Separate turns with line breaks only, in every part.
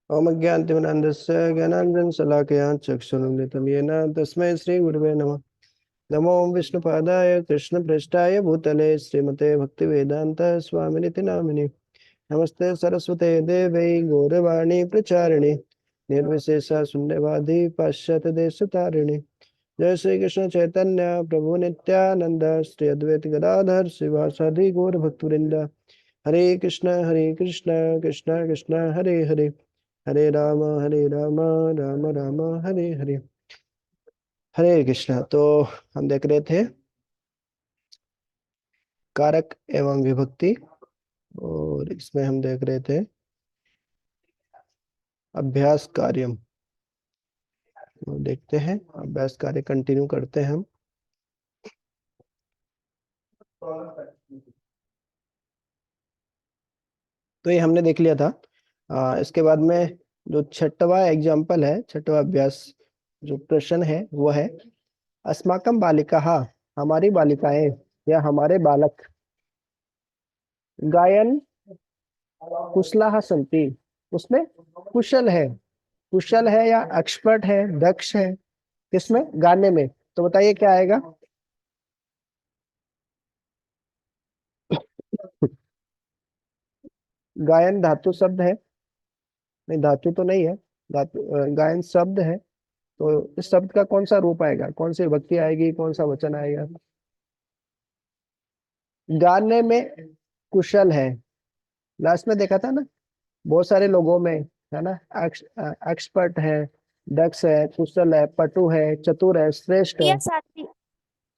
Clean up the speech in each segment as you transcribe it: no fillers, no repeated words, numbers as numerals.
ओम ज्ञानतिमिरान्धस्य ज्ञानाञ्जनशलाकया चक्षुरुन्मिलितं येन तस्मै श्रीगुरवे नमः। नमो विष्णुपादाय कृष्णप्रेष्ठाय भूतले श्रीमते भक्तिवेदान्त स्वामिनिति नामिने। नमस्ते सरस्वते देवै गौरवाणी प्रचारिणे निर्विशेष शून्यवादी पाश्चात्य देशतारिणे। जय श्री कृष्ण चैतन्य प्रभु नित्यानंद श्री अद्वैत गदाधर शिवासादि गौर भक्तवृंद। हरे कृष्ण कृष्ण कृष्ण हरे हरे, हरे राम राम राम हरे हरे। हरे कृष्ण। तो हम देख रहे थे कारक एवं विभक्ति, और इसमें हम देख रहे थे अभ्यास कार्यम। तो देखते हैं अभ्यास कार्य कंटिन्यू करते हैं हम। तो ये हमने देख लिया था। इसके बाद में जो छठवा एग्जाम्पल है, छठवा अभ्यास जो प्रश्न है वो है अस्माकं बालिकाः, हमारी बालिकाएं या हमारे बालक गायन कुशलाः सन्ति, उसमें कुशल है, कुशल है या एक्सपर्ट है, दक्ष है किसमें? गाने में। तो बताइए क्या आएगा? गायन धातु शब्द है, नहीं धातु तो नहीं है, धातु गायन शब्द है। तो इस शब्द का कौन सा रूप आएगा, कौन सी विभक्ति आएगी, कौन सा वचन आएगा? गाने में कुशल है, लास्ट में देखा था ना, बहुत सारे लोगों में, है ना। एक्सपर्ट है, दक्ष है, कुशल है, पटु है, चतुर है, श्रेष्ठ है।
छठिया सातवीं,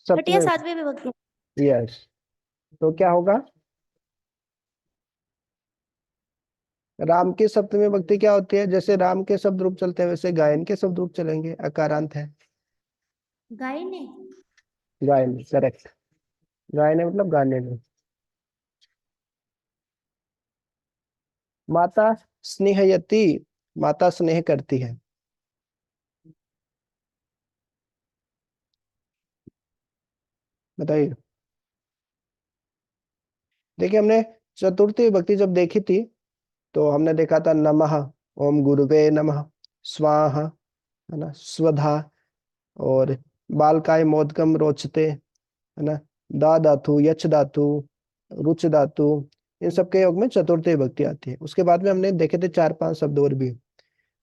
छठिया
सप्तमी।
सातवीं विभक्ति।
यस। तो क्या होगा? राम की सप्तमी विभक्ति क्या होती है? जैसे राम के शब्द रूप चलते हैं वैसे गायन के शब्द रूप चलेंगे, अकारांत है।
गायने।
गायन, करेक्ट। गायन मतलब गाने में। माता स्नेहयति, माता स्नेह करती है। बताइए। देखिए हमने चतुर्थी विभक्ति जब देखी थी तो हमने देखा था नमः, ओम गुरुवे नमः, स्वाहा, है ना, स्वधा, और बालकाय मोदकम रोचते, है ना, दा धातु, यच धातु, रुच धातु, इन सब के योग में चतुर्थी विभक्ति आती है। उसके बाद में हमने देखे थे चार पांच शब्द और भी,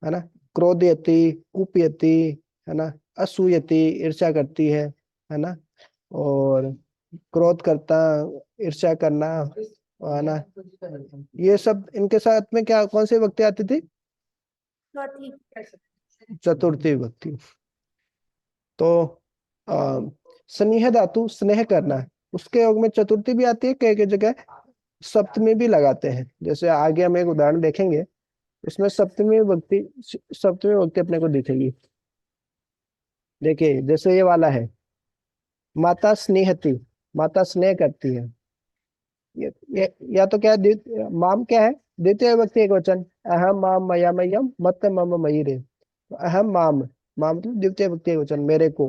है ना। क्रोधयति, कुपयति, है ना, असूयति, ईर्ष्या करती है ना, और क्रोध करता, ईर्ष्या करना, है ना। ये सब इनके साथ में क्या, कौन सी विभक्ति आती थी?
चौथी।
चतुर्थी विभक्ति। तो आ, स्नेह धातु, स्नेह करना है, उसके योग में चतुर्थी भी आती है, कई कई जगह सप्तमी भी लगाते हैं। जैसे आगे हम एक उदाहरण देखेंगे, इसमें सप्तमी विभक्ति अपने को दिखेगी। देखिए जैसे ये वाला है, माता स्नेहती, माता स्नेह करती है। या तो क्या माम क्या है? द्वितीय विभक्ति एक वचन, अहम माम मया मयम मत मम मयि रे। तो अहम माम, माम मतलब द्वितीय विभक्ति एक वचन, मेरे को,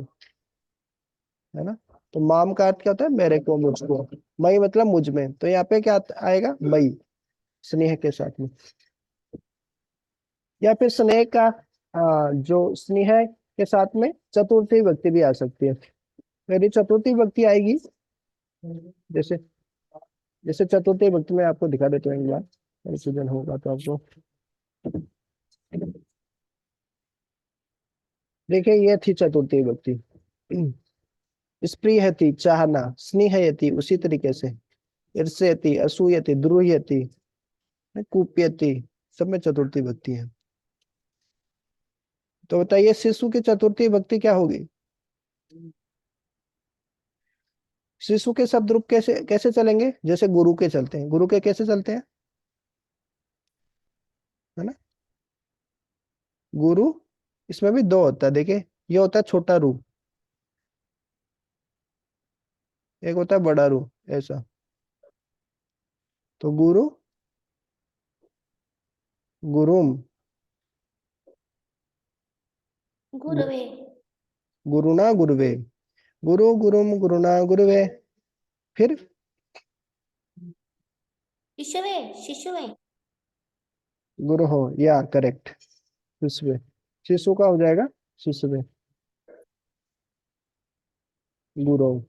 है ना। तो माम का अर्थ क्या होता है? मेरे को, मुझको। मई मतलब मुझ में, तो यहाँ पे क्या आएगा? मई, स्नेह के साथ में। या फिर स्नेह का जो स्नेह के साथ में चतुर्थी विभक्ति भी आ सकती है। यदि चतुर्थी विभक्ति आएगी, जैसे जैसे चतुर्थी विभक्ति में आपको दिखा देता हूँ एक बार, कंफ्यूजन होगा तो आपको। देखिए ये थी चतुर्थी विभक्ति। स्पृहयति, चाहना, स्नेहयति उसी तरीके से, ईर्ष्यति, असूयति, द्रोह्यति, कुप्यति, सब में चतुर्थी विभक्ति है। तो बताइए शिशु की चतुर्थी विभक्ति क्या होगी? शिशु के शब्द रूप कैसे कैसे चलेंगे? जैसे गुरु के चलते हैं, गुरु के कैसे चलते हैं, है ना। गुरु, इसमें भी दो होता है, देखिए ये होता है छोटा रू, एक होता है बड़ा रू, ऐसा। तो गुरु, गुरुम, गु-
गुरवे।
गुरुना गुरुवे, गुरु गुरुम गुरुना गुरुवे। फिर
शिशुवे, शिशुवे।
गुरु हो, या करेक्ट। शिशु, शिशु का हो जाएगा शिशु में, गुरु।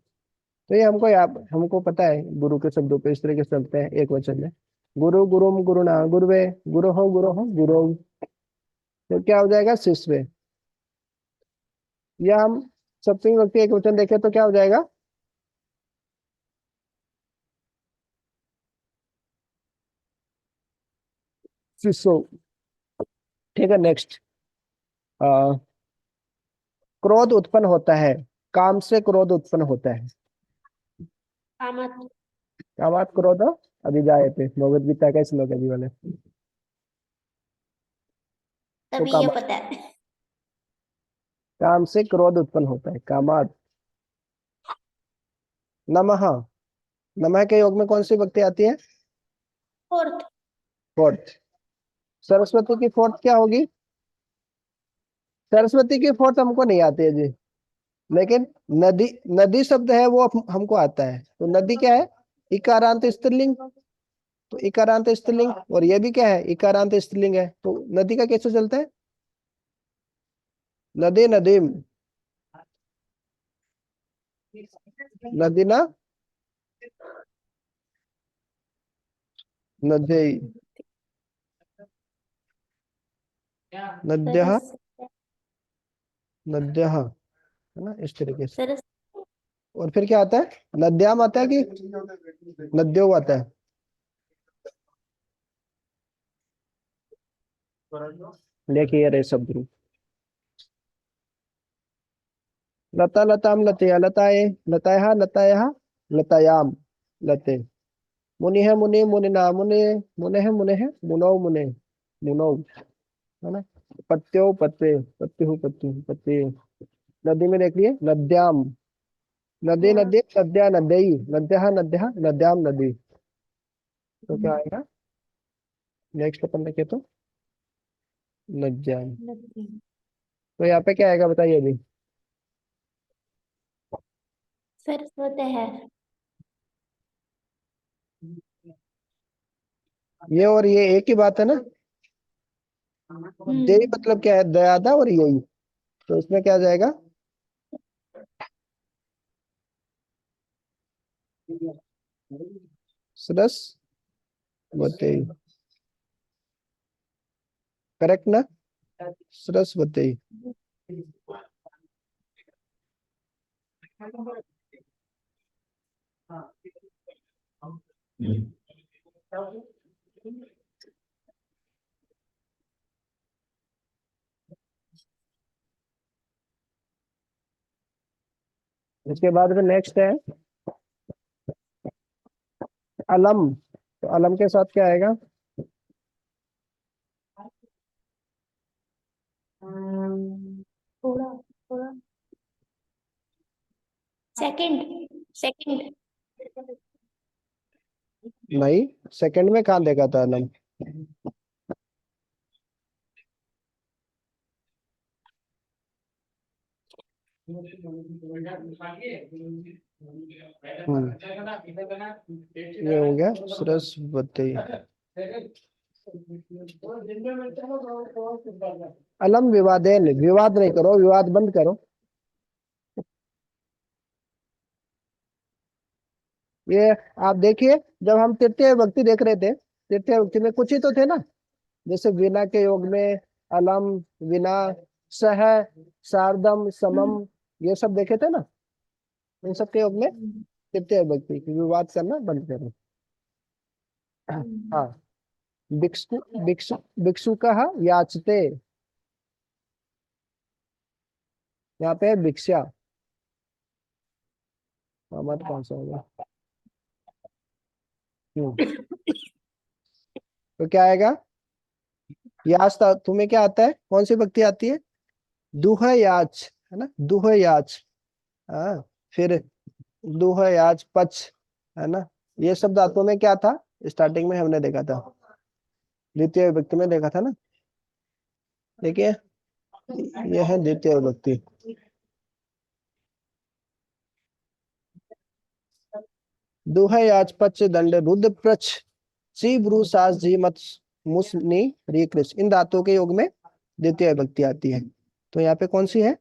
तो ये हमको पता है गुरु के शब्दों पे इस तरीके से चलते हैं एक वचन में। गुरु, गुरुम, गुरुना, गुरुवे, गुरु हो, गुरु। तो क्या हो जाएगा शिष्य। या हम सप्तमी विभक्ति एक वचन देखें तो क्या हो जाएगा, शिष्यो। ठीक है, नेक्स्ट। क्रोध उत्पन्न होता है, काम से क्रोध उत्पन्न होता है।
कामत।
कामात क्रोध अभिजायते, भगवद गीता का श्लोक है जी वाले। तो
तभी ये
काम,
पता है।
काम से क्रोध उत्पन्न होता है, कामात। नमः, नमः के योग में कौन सी भक्ति आती है,
फोर्थ।
फोर्थ। सरस्वती की फोर्थ क्या होगी, सरस्वती की फोर्थ हमको नहीं आती है जी, लेकिन नदी, नदी शब्द है वो हमको आता है। तो नदी क्या है, इकारांत स्त्रीलिंग। तो इकारांत स्त्रीलिंग, और ये भी क्या है, इकारांत स्त्रीलिंग है। तो नदी का कैसे चलता है, नदी, नदीम, नदी ना, नदी, नद्यः,
सरस।
नद्यः, है ना, इस तरीके से।
सरस।
और फिर क्या आता है, नद्याम आता है कि नद्यो आता है, देखिए ये रहे शब्द रूप। लता, लताम, लतया, लताए, लताया, लताया, लतायाम, लते। मुनि है, मुनि, मुनिना, मुने, मुने है, मुने है, मुनौ, मुने, मुनौ, है ना। पत्यो, पत्ते, पत्यु, पत्यु, पत्ते। नदी में देख लिए, नद्याम, नदी,
हाँ।
नदी, नद्या, नद्यई, नद्यः, नद्यः, नद्याम, नदी। तो क्या आएगा, नेक्स्ट अपन देखे तो नद्याम।
नदी।
तो यहाँ पे क्या आएगा बताइए अभी,
सरस्वत है।
ये और ये एक ही बात है ना। दे
हम्म।
मतलब क्या है, दयादा और यही। तो इसमें क्या आ जाएगा, सरस्वती, करेक्ट ना, सरस्वती। इसके बाद में नेक्स्ट है अलम। तो अलम के साथ क्या आएगा,
थोड़ा थोड़ा। सेकंड। सेकंड।
नहीं, सेकंड में कहाँ देखा था अलम। ये हो गया सरस्वती। अलम विवादेन, विवाद नहीं करो, विवाद बंद करो। ये आप देखिए, जब हम तृतीय विभक्ति देख रहे थे, तृतीय विभक्ति में कुछ ही तो थे ना, जैसे वीणा के योग में अलम, विना, सह, सार्धम, समम, ये सब देखे थे ना। इन सब के योग में तृतीय विभक्ति की, विवाद करना बंद करो। हाँ, भिक्षु, भिक्षु, भिक्षु कहा याचते, यहाँ पे है भिक्षा। मत कौन सा होगा, तो क्या आएगा, याच तुम्हें क्या आता है, कौन सी भक्ति आती है, दुह याच, है ना, दुह याच। हाँ, फिर दुह याच पच, है ना। ये सब धातुओं में क्या था, स्टार्टिंग में हमने देखा था, द्वितीय विभक्ति में देखा था ना। देखिए, ये है द्वितीय विभक्ति। दुह याच पच दंड रुद्र प्रच ची ब्रू सास जी मत, मुस नी री कृष, इन धातुओं के योग में द्वितीय विभक्ति आती है। तो यहाँ पे कौन सी है?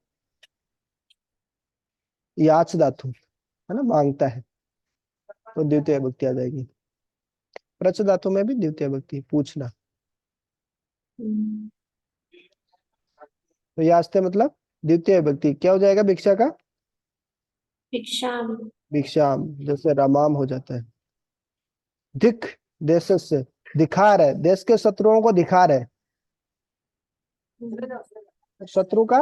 याच धातु है ना, मांगता है, तो द्वितीय विभक्ति आ जाएगी। प्रच धातु में भी द्वितीय विभक्ति, पूछना। तो याचते मतलब द्वितीय विभक्ति, क्या हो जाएगा भिक्षा का?
भिक्षाम।
भिक्षाम, जैसे रमाम हो जाता है। दिख, देश से, दिखा रहे, देश के शत्रुओं को दिखा रहे। शत्रु का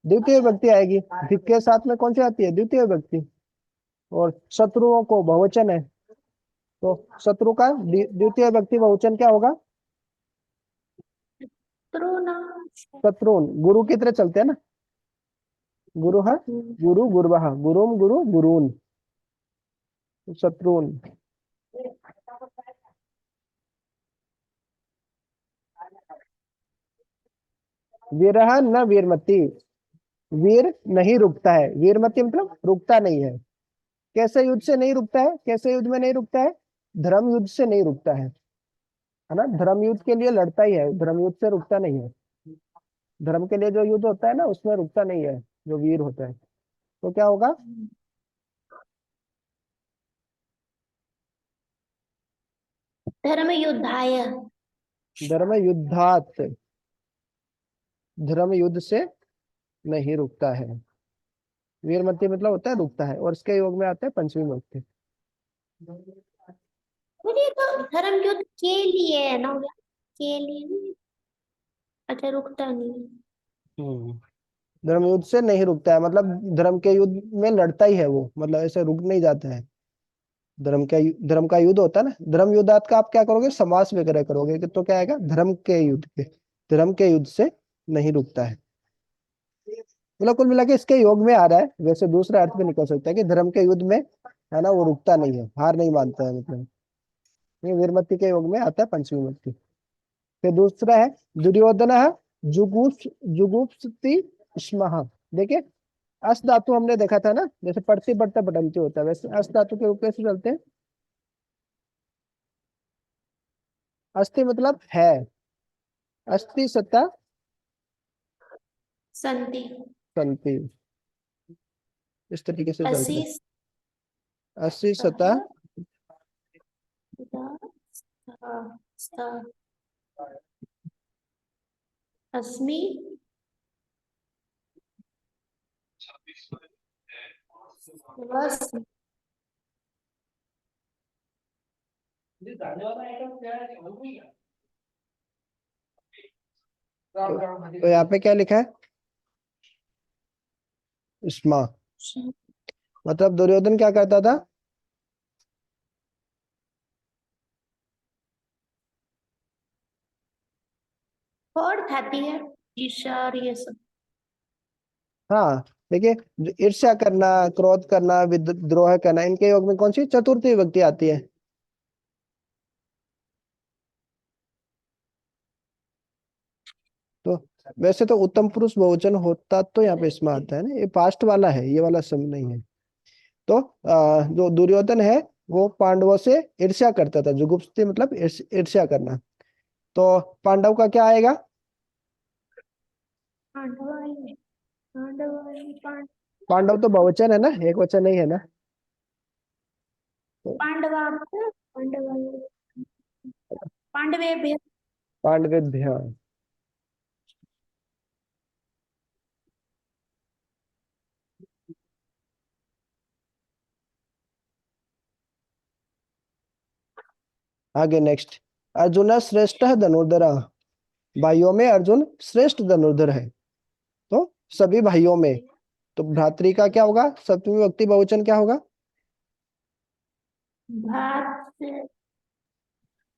द्वितीय विभक्ति आएगी। दिख के साथ में कौन सी आती है? द्वितीय विभक्ति। और शत्रुओं को बहुवचन है, तो शत्रु का द्वितीय विभक्ति बहुवचन क्या होगा? शत्रुन। गुरु की तरह चलते हैं ना, गुरु है, गुरु गुरुवः, गुरुम गुरु गुरून, शत्रुन। वीरह न वीरमती, वीर नहीं रुकता है, वीरमती मतलब रुकता नहीं है। कैसे युद्ध से नहीं रुकता है? कैसे युद्ध में नहीं रुकता है? धर्म युद्ध से नहीं रुकता है ना। धर्म युद्ध के लिए लड़ता ही है, धर्म युद्ध से रुकता नहीं है। धर्म के लिए जो युद्ध होता है ना, उसमें रुकता नहीं है जो वीर होता है। तो क्या होगा?
धर्म युद्धाय।
धर्म युद्धात, धर्म युद्ध से नहीं रुकता है। वीरमती मतलब होता है रुकता है, और इसके योग में आता है पंचमी विभक्ति।
मुझे तो धर्म युद्ध के लिए है ना, के लिए नहीं। अच्छा, रुकता नहीं।
धर्म युद्ध से नहीं रुकता है मतलब धर्म के युद्ध में लड़ता ही है वो, मतलब ऐसे रुक नहीं जाता है। धर्म का युद्ध होता है ना, धर्म युद्धात का आप क्या करोगे? समास वगैरह करोगे कि तो क्या आएगा? धर्म के युद्ध के, धर्म के युद्ध से नहीं रुकता है। मतलब कुल मिला के इसके योग में आ रहा है। वैसे दूसरा अर्थ भी निकल सकता है कि धर्म के युद्ध में है ना, वो रुकता नहीं है, हार नहीं मानता है, मतलब ये वीरमती के योग में आता है पंचमी विभक्ति। फिर दूसरा है दुर्योधन जुगुप्सति स्मः। देखिए, अस धातु हमने देखा था ना, जैसे पढ़ते पढ़ते बदलते होता है, वैसे अस धातु के रूप कैसे चलते हैं? अस्थि मतलब है, अस्थि सत्ता
संति।
संति, इस तरीके से चलता
असी
है। अस्थि सत्ता
अस्मि वस।
तो यहाँ पे क्या लिखा है? स्मा, मतलब दुर्योधन क्या करता था?
और खाती है ईर्ष्या और ये सब।
हाँ, देखिए, ईर्ष्या करना, क्रोध करना, विद्रोह करना, इनके योग में कौन सी चतुर्थी विभक्ति आती है? तो वैसे तो उत्तम पुरुष बहुवचन होता तो यहाँ पे इसमें आता है ना, ये पास्ट वाला है, ये वाला सब नहीं है। तो जो दुर्योधन है वो पांडवों से ईर्ष्या करता था। जुगुप्सति मतलब ईर्ष्या करना। तो पांडव का क्या आएगा? पांडव तो बहुवचन है ना, एक वचन नहीं है ना। तो
पांडवा पांडवेभ्य।
पांडवेभ्य, आगे नेक्स्ट, अर्जुन श्रेष्ठ धनुर्धर। भाइयों में अर्जुन श्रेष्ठ धनुर्धर है, तो सभी भाइयों में। तो भ्रातृ का क्या होगा? सप्तमी विभक्ति बहुवचन क्या होगा?
भात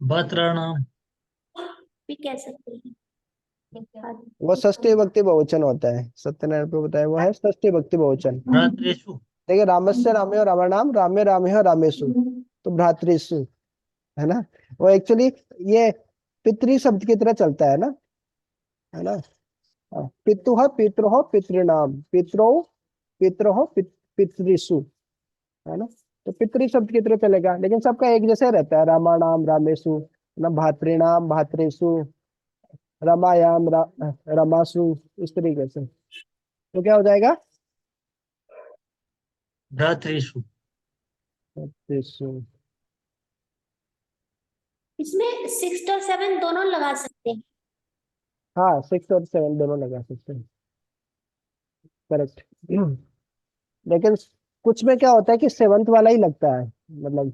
भद्राणाम।
भी कह सकते हैं।
वो षष्ठी विभक्ति बहुवचन होता है, सत्यनारायण को बताया, वो है षष्ठी विभक्ति बहुवचन।
भ्रातृषु।
देखिए, रामस्य रामे और रामाणाम, रामे रामे और रामेशु, तो भ्रातृषु है ना। वो एक्चुअली ये पितृ शब्द की तरह चलता है ना। पितुः पितृः पितृणाम, पितरो पितृः पितृषु, है ना। तो पितृ शब्द की तरह चलेगा, लेकिन सबका एक जैसे रहता है, रामाणाम रामेशु, ना भातृणाम भातृषु, रमायाम रमासु, इस तरीके से। तो क्या हो जाएगा?
भ्रातृषु।
भातृषु।
इसमें 6 और 7 दोनों लगा सकते हैं।
हाँ, 6 और 7 दोनों लगा सकते हैं, करेक्ट। लेकिन कुछ में क्या होता है कि सेवंथ वाला ही लगता है, मतलब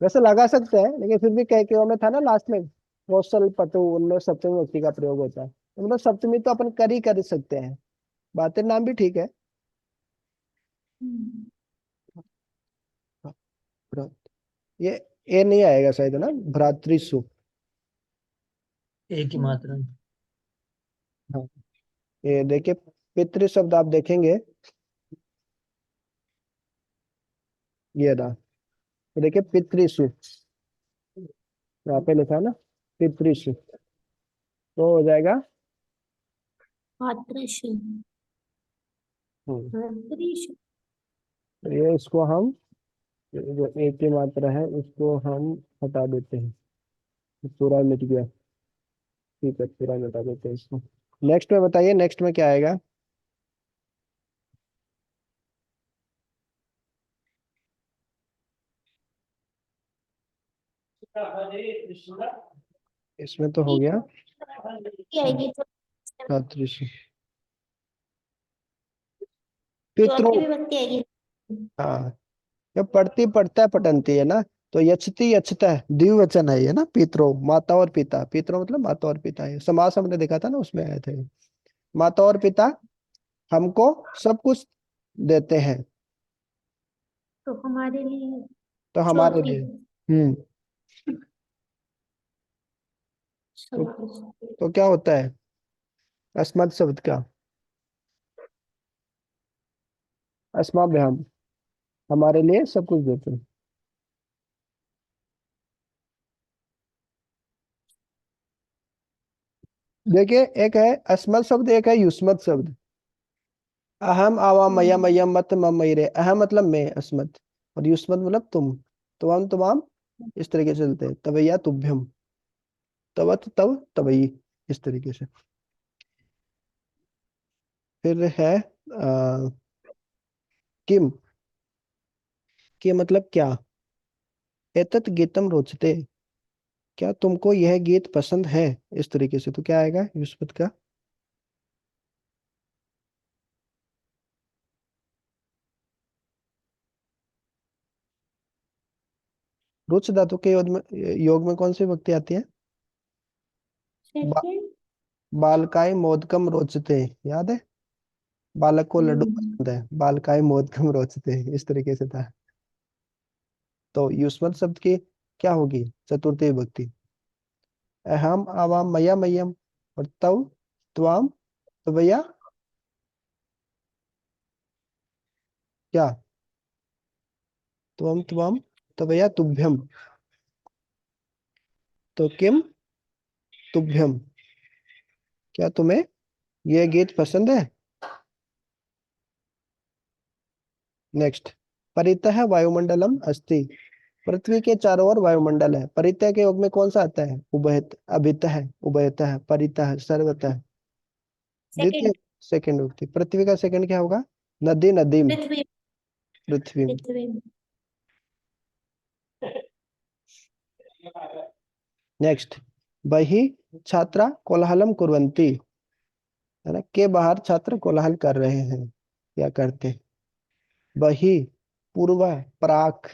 वैसे लगा सकते हैं लेकिन फिर भी कह के में था ना लास्ट में, कौशल पटु, उनमें सप्तमी विभक्ति का प्रयोग होता है, तो मतलब सप्तमी तो अपन कर सकते हैं। बातें नाम भी ठीक है।
हम्म।
ये ए नहीं आएगा शायद, है ना, भ्रातृसु।
एक ही मात्रा।
हाँ, ये देखिए, पितृ शब्द आप देखेंगे, ये रहा, तो देखिए पितृसु, यहाँ पे लिखा है ना, पितृसु, तो हो जाएगा।
भातृषु।
हम्म,
भातृषु।
तो ये इसको हम, जो एक की मात्रा है उसको हम हटा देते हैं, तो पूरा मिट गया। ठीक है, पूरा मिटा देते हैं इसको। नेक्स्ट में बताइए, नेक्स्ट में क्या आएगा? इसमें तो हो गया
आएगी तो
भ्रातृषु, पितृ।
चौथी विभक्ति आएगी।
हाँ, जब पढ़ती पढ़ता है पटंती है ना, तो यचती यचता है, द्विवचन है ये ना, पितरो, माता और पिता, पितरो मतलब माता और पिता है, समास हमने देखा था ना, उसमें आए थे। माता और पिता हमको सब कुछ देते हैं,
तो हमारे लिए
तो हमारे
चौथी
लिए। हम्म। तो,
सब कुछ।
तो क्या होता है अस्मत् शब्द का? अस्माभ्याम, हमारे लिए सब कुछ देते हैं। देखिए, एक है अस्मत् शब्द, एक है युष्मत् शब्द। अहम आवा मया मयम मत मम मयरे, अहम मतलब मैं, अस्मत्, और युष्मत् मतलब तुम, तमाम तमाम, इस तरीके से चलते हैं, तवैया तुभ्यम, तवत तव तवई, इस तरीके से। फिर है किम, के मतलब क्या? एतत् गीतम रोचते, क्या तुमको यह गीत पसंद है, इस तरीके से, तो क्या आएगा युष्मत् का? रुच धातु के योग में कौन सी विभक्ति आती है? बा,
सेकंड।
बालकाय मोदकम रोचते, याद है? बालक को लड्डू
हम्म।
पसंद है, बालकाय मोदकम रोचते, इस तरीके से था। तो युष्मत शब्द की क्या होगी चतुर्थी विभक्ति? अहम आवाम मया मयम, और तव त्वाम, तो भैया क्या? त्वम त्वाम, तो भैया तुभ्यम, तो किम तुभ्यम, क्या तुम्हें यह गीत पसंद है? नेक्स्ट, परितः वायुमंडलम अस्ति, पृथ्वी के चारों ओर वायुमंडल है, परितः के योग में कौन सा आता है? उभयत, अभितः, उभयतः, परितः, सर्वतः, द्वितीय,
सेकंड।
सेकंड विभक्ति। पृथ्वी का सेकंड क्या होगा? नदी नदीम,
पृथ्वी।
पृथ्वी।
पृथ्वी।
नेक्स्ट, बहि छात्रा कोलाहलम कुर्वन्ति, है ना, के बाहर छात्र कोलाहल कर रहे हैं, क्या करते हैं? बहि, पूर्व, प्राक,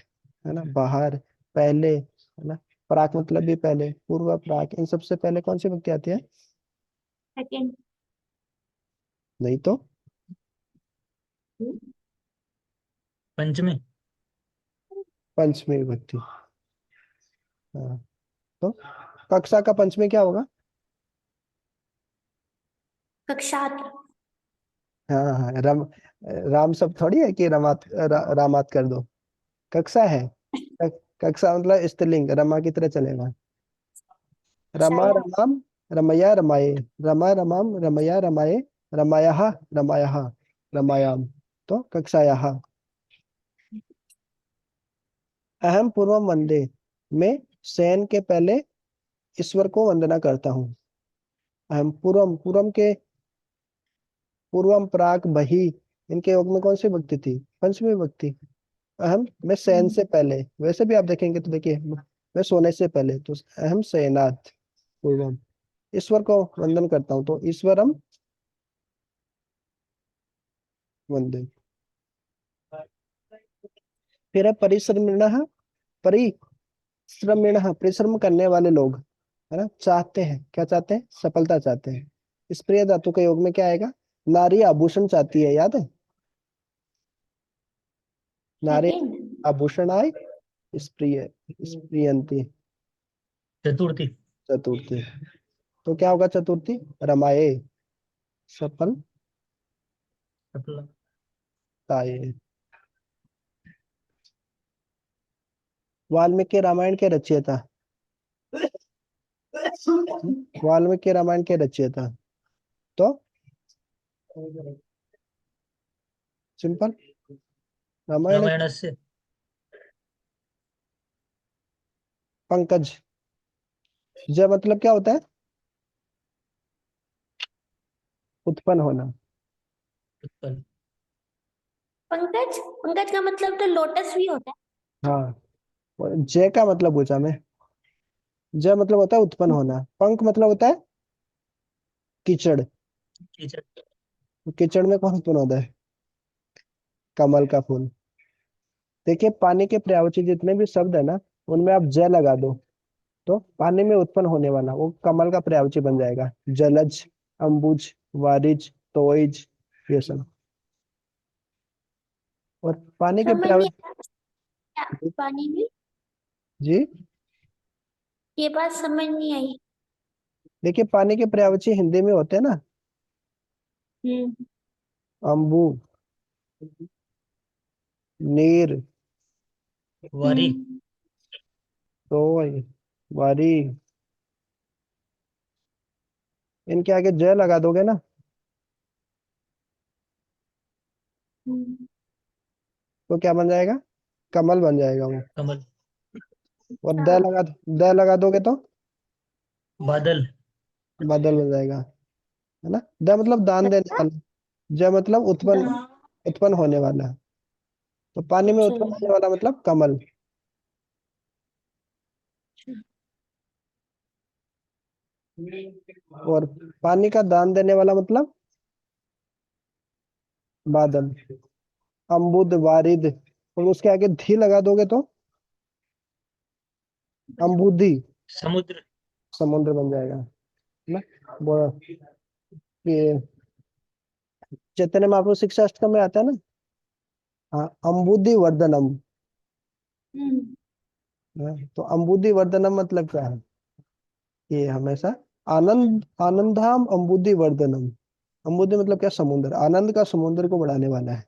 है ना, बाहर, पहले, है ना, प्राक मतलब भी पहले, पूर्व प्राक, इन सबसे पहले कौन सी विभक्ति आती है?
सेकंड।
नहीं तो,
पंचमी।
पंचमी विभक्ति। हाँ, तो कक्षा का पंचमी क्या होगा?
कक्षात्र।
हाँ हाँ, राम सब थोड़ी है कि रामात कर दो, कक्षा है। कक्षा मतलब स्त्रीलिंग, रमा की तरह चलेगा। रमा
कक्षाया।
रमाम रमया रमाये, रमा रमाम रमया रमाये, रमायाः रमायाः रमायाम, तो कक्षायाः। अहम पूर्वम वंदे, में शयन के पहले ईश्वर को वंदना करता हूँ। अहम पूर्वम, पूर्वम के पूर्वम प्राक बही, इनके योग में कौन सी विभक्ति थी? पंचमी विभक्ति। अहम मैं शयन से पहले, वैसे भी आप देखेंगे तो देखिए मैं सोने से पहले, तो अहम शयनाथ पूर्वम। ईश्वर को वंदन करता हूँ, तो ईश्वरम वंदे। फिर है परिश्रमिणः, परिश्रमिणः परिश्रम करने वाले लोग, है ना, चाहते हैं, क्या चाहते हैं? सफलता चाहते हैं। इस प्रिय धातु के योग में क्या आएगा? नारी आभूषण चाहती है, याद है? नारी
सेकंड।
आभूषण आय स्प्रिय, स्प्रियंती
चतुर्थी।
चतुर्थी। तो क्या होगा चतुर्थी? रमाए सफलताए।
सफल।
वाल्मीकि रामायण के रचयिता, वाल्मीकि रामायण के रचयिता, तो सिंपल रामायण।
रामायणस्य।
पंकज, ज मतलब क्या होता है? उत्पन्न होना।
उत्पल।
पंकज, पंकज का मतलब तो लोटस भी होता
हाँ, और जय का मतलब पूछा मैं। ज मतलब होता है उत्पन्न होना, पंख मतलब होता है कीचड़।
कीचड़।
कीचड़ में कौन उत्पन्न होता है? कमल का फूल। देखिए पानी के पर्यायवाची जितने भी शब्द है ना, उनमें आप ज लगा दो, तो पानी में उत्पन्न होने वाला वो कमल का पर्यायवाची बन जाएगा। जलज, अंबुज, वारिज, तोइज, ये सब। और पानी
है।
के
समझ नहीं
पर्यायवाची।
आया पानी में।
जी,
ये बात समझ नहीं आई।
देखिए पानी के पर्यायवाची हिंदी में होते हैं ना,
हम्म।
अंबु, नीर,
वारी।
तोय, वारी, इनके आगे ज लगा दोगे ना,
हम्म।
तो क्या बन जाएगा? कमल बन जाएगा वो।
कमल।
और
हाँ।
द लगा दोगे तो
बादल।
बादल बन जाएगा, है ना। द मतलब दान देने
अच्छा।
वाला, ज मतलब उत्पन्न, उत्पन्न होने वाला। तो पानी में
अच्छा।
उत्पन्न होने वाला मतलब कमल। और पानी का दान देने वाला मतलब बादल। अम्बुद, वारिद, और उसके आगे धी लगा दोगे तो अम्बुदी,
समुद्र।
समुद्र बन जाएगा, है ना। ये चैतन्य महाप्रभु शिक्षा अष्टकम में आता है ना। हाँ, अम्बुदी वर्धनम।
हम्म।
हाँ, तो अम्बुदी वर्धनम मतलब क्या है? ये हमेशा आनंद, आनंदाम अम्बुदी वर्धनम। अम्बुदी मतलब क्या? समुद्र, आनंद का समुद्र को बढ़ाने वाला है।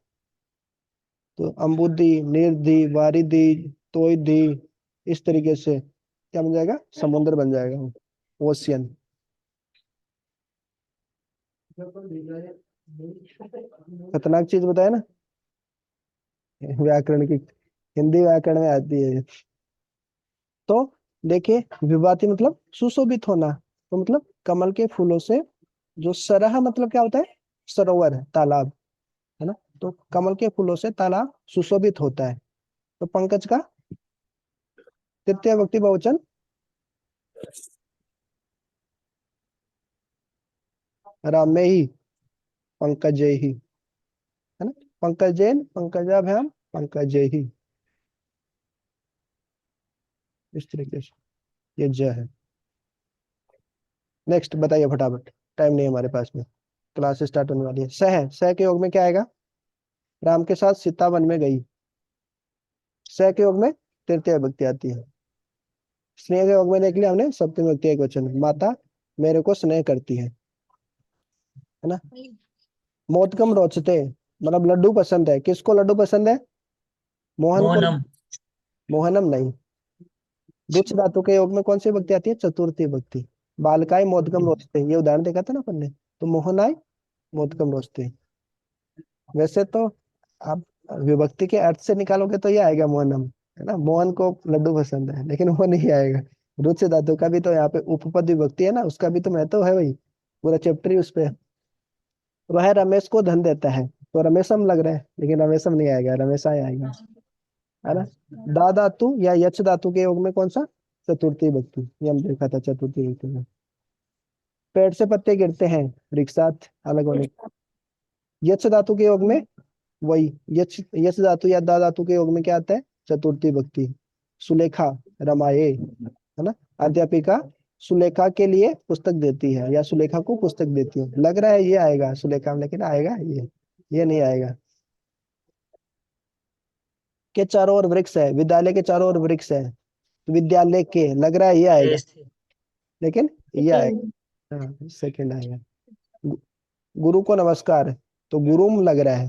तो अम्बुदी, निर्धि, वारिधि, तोयधि, इस तरीके से क्या बन जाएगा? समुद्र बन जाएगा, ओशियन। खतरनाक चीज बताया ना, व्याकरण की, हिंदी व्याकरण में आती है। तो देखिए विभाति मतलब सुशोभित होना, तो मतलब कमल के फूलों से, जो सरह मतलब क्या होता है? सरोवर, तालाब, है ना। तो कमल के फूलों से तालाब सुशोभित होता है। तो पंकज का तृतीय विभक्ति बहुवचन रामे ही, पंकज ही, है ना। पंकजेन, पंकजाभ्याम, पंकज ही, इस तरीके से ये ज है। नेक्स्ट बताइए फटाफट, टाइम नहीं है हमारे पास में, क्लास स्टार्ट होने वाली है। सह है, सह के योग में क्या आएगा? राम के साथ सीता वन में गई। सह के योग में तृतीय विभक्ति आती है। स्नेह के योग में देख लिया हमने, सप्तमी विभक्ति एक वचन, माता मेरे को स्नेह करती है ना। मोदकम रोचते मतलब लड्डू पसंद है, किसको लड्डू पसंद है? मोहन को।
मोहनम।
मोहनम नहीं। रुच धातु के योग में कौन सी विभक्ति आती है? चतुर्थी विभक्ति। बालकाय मोदकम रोचते, ये उदाहरण देखा था ना अपन ने, तो मोहनाय मोदकम रोचते। वैसे तो आप विभक्ति के अर्थ से निकालोगे तो ये आएगा मोहनम, है ना। मोहन को लड्डू पसंद है, लेकिन वो नहीं आएगा, रुच धातु का भी तो यहाँ पे उपपद विभक्ति है ना, उसका भी तो महत्व है भाई, पूरा चैप्टर ही उस पे है। वह रमेश को धन देता है, तो रमेशम लग रहा है, लेकिन रमेशम नहीं आएगा, रमेशा ही आएगा, है ना। दा धातु या यच धातु के योग में कौन सा, चतुर्थी विभक्ति, ये हम देखा था चतुर्थी विभक्ति में। पेड़ से पत्ते गिरते हैं, रिक्सात अलग होने, यच धातु के योग में वही, यच यच धातु या दा धातु के योग में क्या आता है, चतुर्थी विभक्ति। सुलेखा रमाए, है ना, अध्यापिका सुलेखा के लिए पुस्तक देती है या सुलेखा को पुस्तक देती है, लग रहा है ये आएगा सुलेखा में, लेकिन आएगा ये नहीं आएगा। के चारों ओर वृक्ष है, विद्यालय के चारों ओर वृक्ष है, तो विद्यालय के, लग रहा है ये आएगा,
ऐसे
लेकिन ये आएगा, हाँ सेकंड आएगा। गु- गुरु को नमस्कार, तो गुरुम लग रहा है,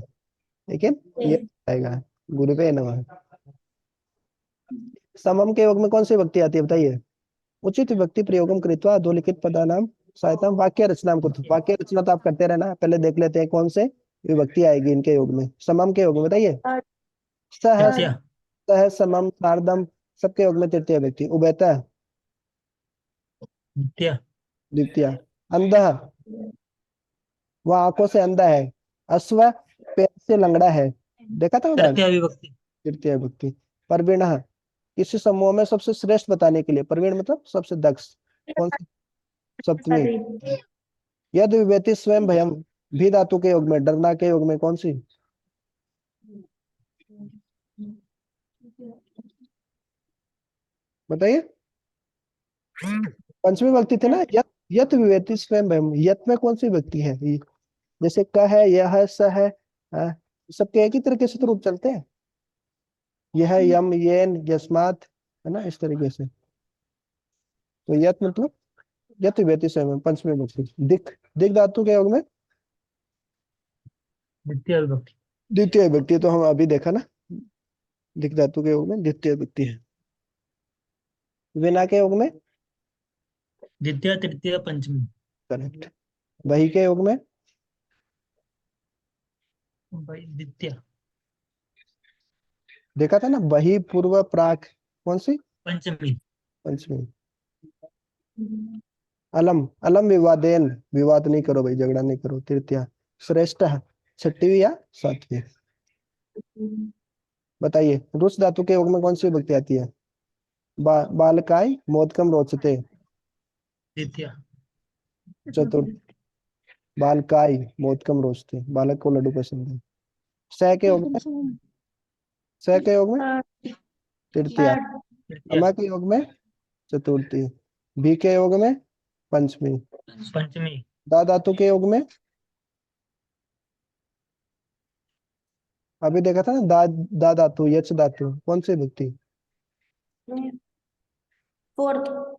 लेकिन ये आएगा, गुरु पे नमः। समम के योग में कौन सी विभक्ति आती है बताइए। उचित विभक्ति प्रयोगम कृत्वा अधोलिखित पदानाम सहायता वाक्य रचना को, वाक्य रचना तो आप करते रहना, पहले देख लेते हैं कौन से विभक्ति आएगी इनके योग में, समम के योग में बताइए। सह
तृतीया
सह समम सार्धम, सबके योग में तृतीय विभक्ति। उभयतः
द्वितीया
द्वितीय। अंधः, वह आंखों से अंधा है। अश्व पैर से लंगड़ा है, देखा था उदाहरण,
तृतीया विभक्ति
तृतीय विभक्ति। प्रवीणः, किसी समूह में सबसे श्रेष्ठ बताने के लिए, प्रवीण मतलब सबसे दक्ष, कौन सी, सप्तमी। यदि विभूति स्वयं भयम, भी धातु के योग में, डरना के योग में कौन सी, बताइए। पंचमी विभक्ति थे ना, यत यत विभूति स्वयं भयम, यत में कौन सी विभक्ति है जैसे क है, यह है, स है, सबके एक ही तरीके से तो रूप चलते हैं, यह यम येन यस्मात, है ना, इस तरीके से। तो यत मतलब यत विभूति स्वयं, पंचमी विभक्ति। दिक दिक धातु के योग में
द्वितीय विभक्ति
द्वितीय विभक्ति, तो हम अभी देखा ना, दिक धातु के योग में द्वितीय विभक्ति है। विना के योग में,
द्वितीय तृतीय पंचमी
करेक्ट। वही के योग में,
भाई द्वितीय
देखा था ना, वही पूर्व प्राक, कौन सी,
पंचमी
पंचमी। अलम अलम विवादेन, विवाद नहीं करो भाई, झगड़ा नहीं करो, तृतीया। श्रेष्ठ, छठवीं या सातवीं, बताइए। रुच धातु के योग में कौन सी विभक्ति आती है। बालकाय मोदकम रोचते,
द्वितीय
चतुर्थ। बालकाय मोदकम रोचते, बालक को लड्डू पसंद है। स के योग में, स के योग में तृतीया।
तृतीय
अमा के योग में चतुर्थी। भी के योग में पंचमी।
पंचमी
दा धातु के योग में, अभी देखा था ना, दा धातु यच धातु, कौन सी विभक्ति,
फोर्थ।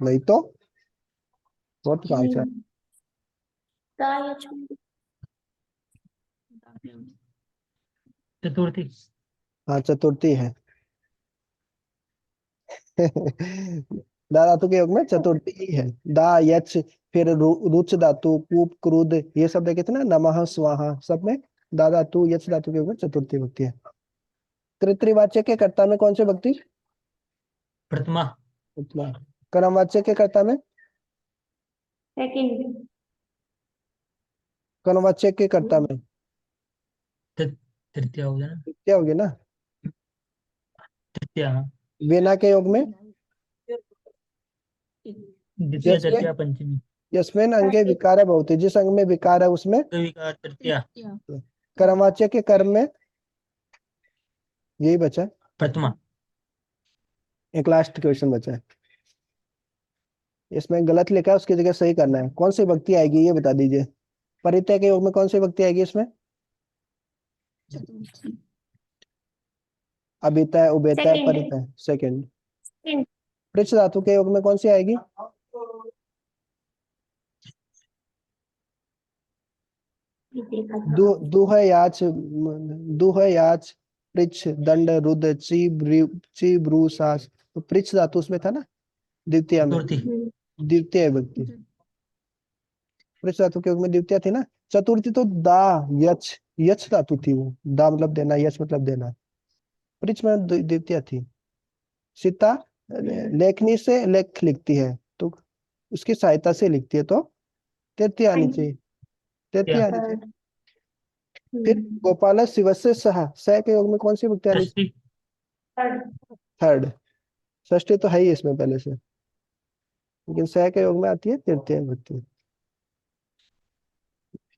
नहीं तो फोर्थ कहाँ से,
चतुर्थी
हाँ चतुर्थी है। दा धातु के योग में चतुर्थी ही है। दा यच, फिर रुच धातु, कूप क्रुद, ये सब देखे थे ना, नमः स्वाहा, सब में दा धातु यच धातु के योग में चतुर्थी विभक्ति है। तृतीयवाचक के कर्ता में कौन सी विभक्ति,
प्रथमा
उतना। कर्मवाचक के कर्ता में,
सेकंड।
कर्मवाचक के कर्ता में
तृतीय हो गया ना,
क्या होगी ना।
तृतीय हाँ।
वेना के योग में,
द्वितीय
यस्मिन
तृतीय पंचमी
यस्मिन अंगे विकार भवति, जिस अंग में विकार है उसमें।
विकार तृतीय
कर्मवाच्य के कर्म में, यही बचा,
प्रथमा
एक लास्ट क्वेश्चन बचा है, इसमें गलत लिखा है, उसकी जगह सही करना है। कौन सी विभक्ति आएगी ये बता दीजिए। परित्यय के योग में कौन सी विभक्ति आएगी इसमें, अभितय, उभयतय,
Second.
परितय, सेकंड।
Second.
पृच्छ धातु के योग में कौन सी आएगी, दुह याच, दुह याच, पृच्छ, दंड, रुद्र, चीब रू सास, तो पृच्छ धातु उसमें था ना, द्वितीय में,
चतुर्थी
द्वितीय विभक्ति। पृच्छ धातु के योग में द्वितीय थी ना। चतुर्थी तो दा यच, यच धातु थी वो, दा मतलब देना, यच मतलब देना, पृच्छ में द्वितीय थी। सीता लेखनी से लेख लिखती है तो उसकी सहायता से लिखती है तो तृतीय आनी चाहिए, तृतीय आनी चाहिए।
थर्ड।
फिर गोपाल शिवस्य सह, स के योग में कौन सी विभक्ति आनी चाहिए?
षष्ठी।
थर्ड। षष्ठी तो है ही इसमें पहले से, लेकिन स के योग में आती है तृतीय विभक्ति।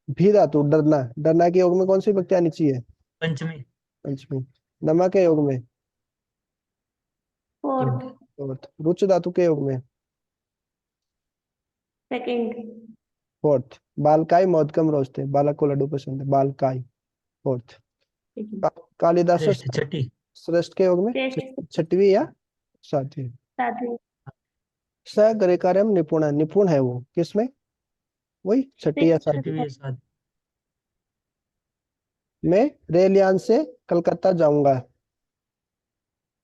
भी धातु डरना, डरना के योग में कौन सी विभक्ति आनी चाहिए?
पंचमी।
पंचमी। नमा के योग में
फोर्थ।
फोर्थ। रुच धातु के योग में
सेकंड।
फोर्थ। बालकाई मौदकम रोचते, बालक को लड्डू पसंद है, बालकाई फोर्थ। कालिदास
श्रेष्ठ छठी।
श्रेष्ठ के योग में
श्रेष्ठ।
छठवीं या सातवीं।
सातवीं।
स ग्रेकारम निपुण, निपुण है वो किसमें? वही छठी या सातवीं।
छठवीं या सातवीं।
मैं रेल यान से कलकत्ता जाऊंगा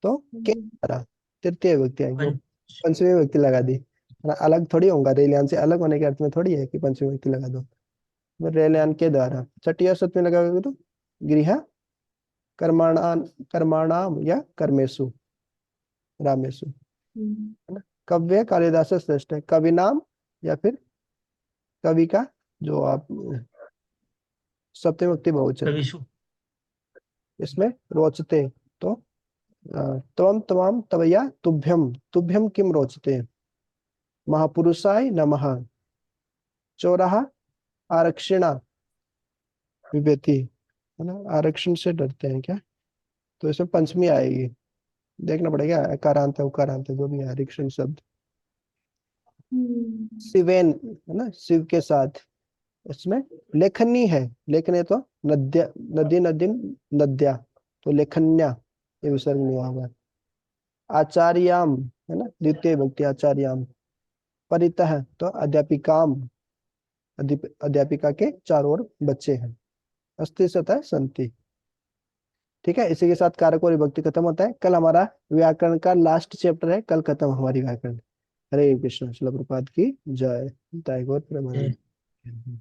तो के द्वारा तृतीय विभक्ति आएगी, वो
पंच
पंचमी विभक्ति लगा दी है ना। अलग थोड़ी होगा, रेल यान से अलग होने के अर्थ में थोड़ी है कि पंचमी विभक्ति लगा दो। तो रेल यान के द्वारा छठी या सातवीं लगाओगे तो गृह कर्माणाम, कर्माणाम या कर्मेशु रामेशु। कव्य कालिदास श्रेष्ठ है, कवि नाम या फिर कवि का जो आप सप्तमी विभक्ति बहुवचन,
कविषु।
इसमें रोचते तो त्वम तमाम तवया तुभ्यम, तुभ्यम किम रोचते, महापुरुषाय नमः, चौराहा आरक्षिणा विभेति है ना, आरक्षण से डरते हैं क्या, तो इसमें पंचमी आएगी, देखना पड़ेगा अकारांत है उकारांत है जो भी है आरक्षण शब्द। शिवेन है ना, शिव के साथ। इसमें लेखनी है, लेखनी तो नद्या, नदी नदीम नद्या, तो लेखन्या ये विसर्ग नहीं होगा। आचार्याम है ना, द्वितीय विभक्ति आचार्याम। परितः तो अध्यापिकाम, अध्यापिका के चारों ओर बच्चे हैं। अस्ति सतह संति। ठीक है, इसी के साथ कारक और विभक्ति खत्म होता है। कल हमारा व्याकरण का लास्ट चैप्टर है, कल खत्म हमारी व्याकरण। हरे कृष्ण। शिला प्रपात की जय। ताई गौर प्रेमानंद।